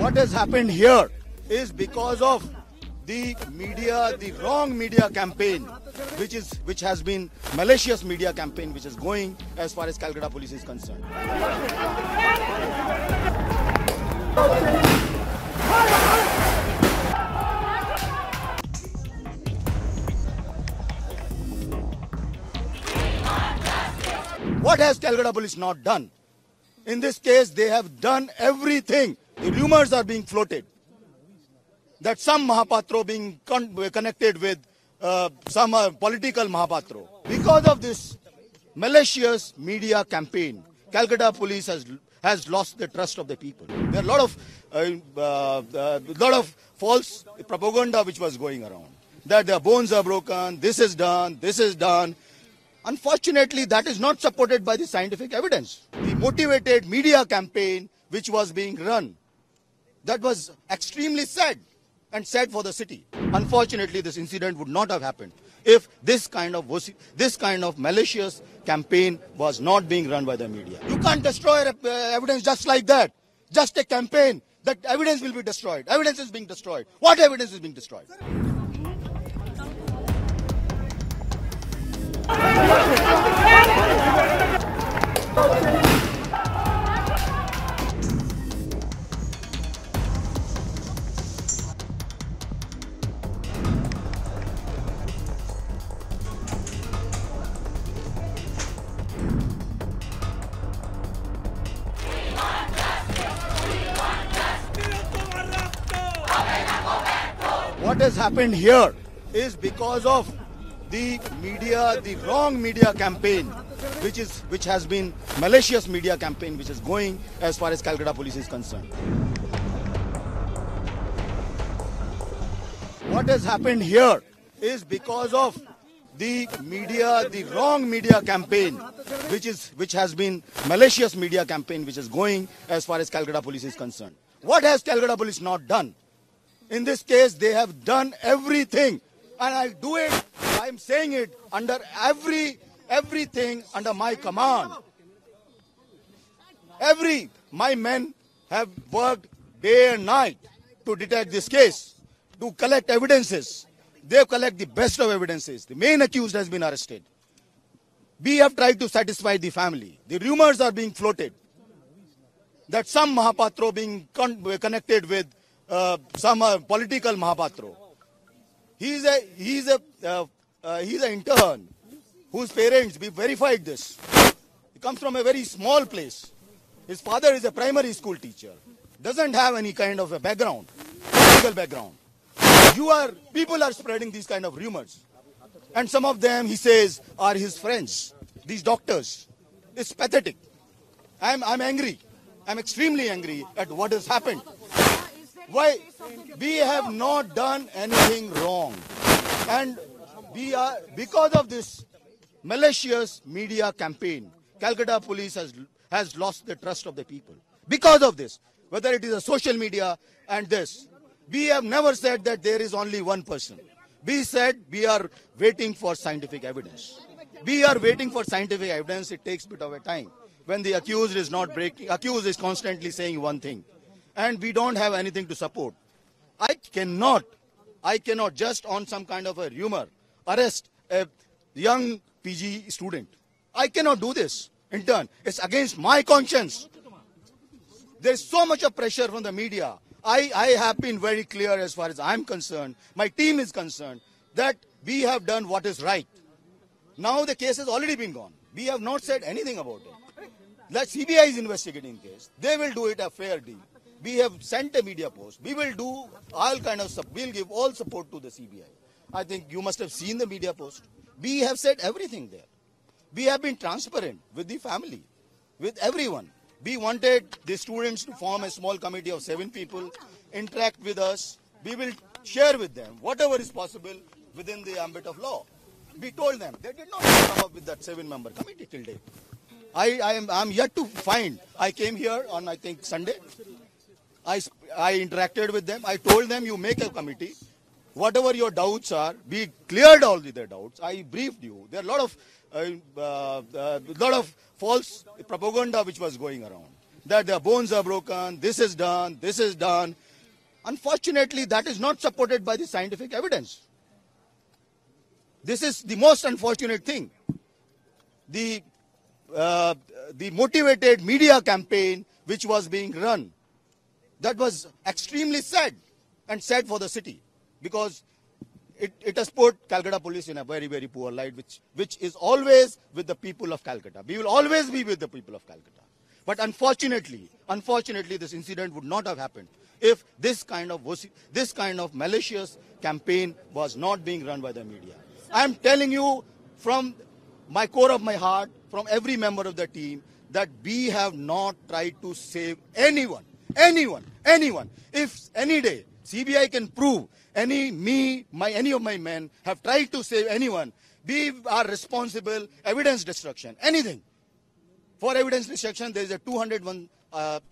What has happened here is because of the media, the wrong media campaign, which has been malicious media campaign, which is going as far as Calcutta police is concerned. What has Calcutta police not done? In this case, they have done everything. The rumors are being floated that some Mahapatro being connected with some political Mahapatro. Because of this malicious media campaign, Calcutta police has lost the trust of the people. There are a lot of false propaganda which was going around, that their bones are broken, this is done, this is done. Unfortunately, that is not supported by the scientific evidence. The motivated media campaign which was being run, that was extremely sad and sad for the city. Unfortunately, this incident would not have happened if this kind of malicious campaign was not being run by the media. You can't destroy evidence just like that. Just a campaign, that evidence will be destroyed. Evidence is being destroyed. What evidence is being destroyed? What has happened here is because of the media, the wrong media campaign, which has been malicious media campaign, which is going as far as Calcutta police is concerned. What has happened here is because of the media, the wrong media campaign, which has been malicious media campaign, which is going as far as Calcutta police is concerned. What has Calcutta police not done? In this case, they have done everything, and I'm saying it under everything under my command. My men have worked day and night to detect this case, to collect evidences. They collect the best of evidences. The main accused has been arrested. We have tried to satisfy the family. The rumors are being floated that some Mahapatro being connected with some political Mahapatro. He's an intern whose parents, we verified this. He comes from a very small place. His father is a primary school teacher. Doesn't have any kind of a background, political background. People are spreading these kind of rumors. And some of them, he says, are his friends, these doctors. It's pathetic. I'm angry. I'm extremely angry at what has happened. Why? We have not done anything wrong. And because of this malicious media campaign, Calcutta police has lost the trust of the people. Because of this, whether it is a social media and this, we have never said that there is only one person. We said we are waiting for scientific evidence. We are waiting for scientific evidence. It takes a bit of a time. When the accused is not breaking, accused is constantly saying one thing, and we don't have anything to support. I cannot just on some kind of a rumor arrest a young PG student. I cannot do this in turn. It's against my conscience. There's so much of pressure from the media. I have been very clear as far as I'm concerned, my team is concerned, that we have done what is right. Now the case has already been gone. We have not said anything about it. The CBI is investigating the case. They will do it a fair deal. We have sent a media post. We will do all kind of stuff. We'll give all support to the CBI. I think you must have seen the media post. We have said everything there. We have been transparent with the family, with everyone. We wanted the students to form a small committee of 7 people, interact with us. We will share with them whatever is possible within the ambit of law. We told them. They did not come up with that 7-member committee till date. I'm yet to find. I came here on, I think, Sunday. I interacted with them. I told them, you make a committee. Whatever your doubts are, we cleared all their doubts. I briefed you. There are a lot of false propaganda which was going around, that their bones are broken, this is done, this is done. Unfortunately, that is not supported by the scientific evidence. This is the most unfortunate thing. The motivated media campaign which was being run, that was extremely sad, and sad for the city, because it has put Calcutta police in a very, very poor light, which is always with the people of Calcutta. We will always be with the people of Calcutta. But unfortunately, this incident would not have happened if this kind of malicious campaign was not being run by the media. I am telling you from my core of my heart, from every member of the team, that we have not tried to save anyone. If any day CBI can prove any of my men have tried to save anyone, we are responsible. Evidence destruction, anything. For evidence destruction, there is a 201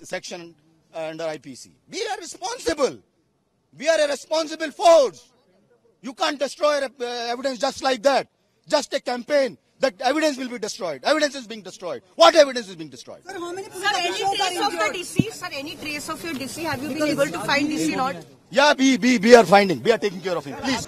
section under IPC. We are responsible. We are a responsible force. You can't destroy evidence just like that. Just a campaign. That evidence will be destroyed. Evidence is being destroyed. What evidence is being destroyed? Sir, how many any trace of the deceased? Sir, any trace of your deceased? Have you been able to find deceased or not? Yeah, we are finding. We are taking care of him. Please.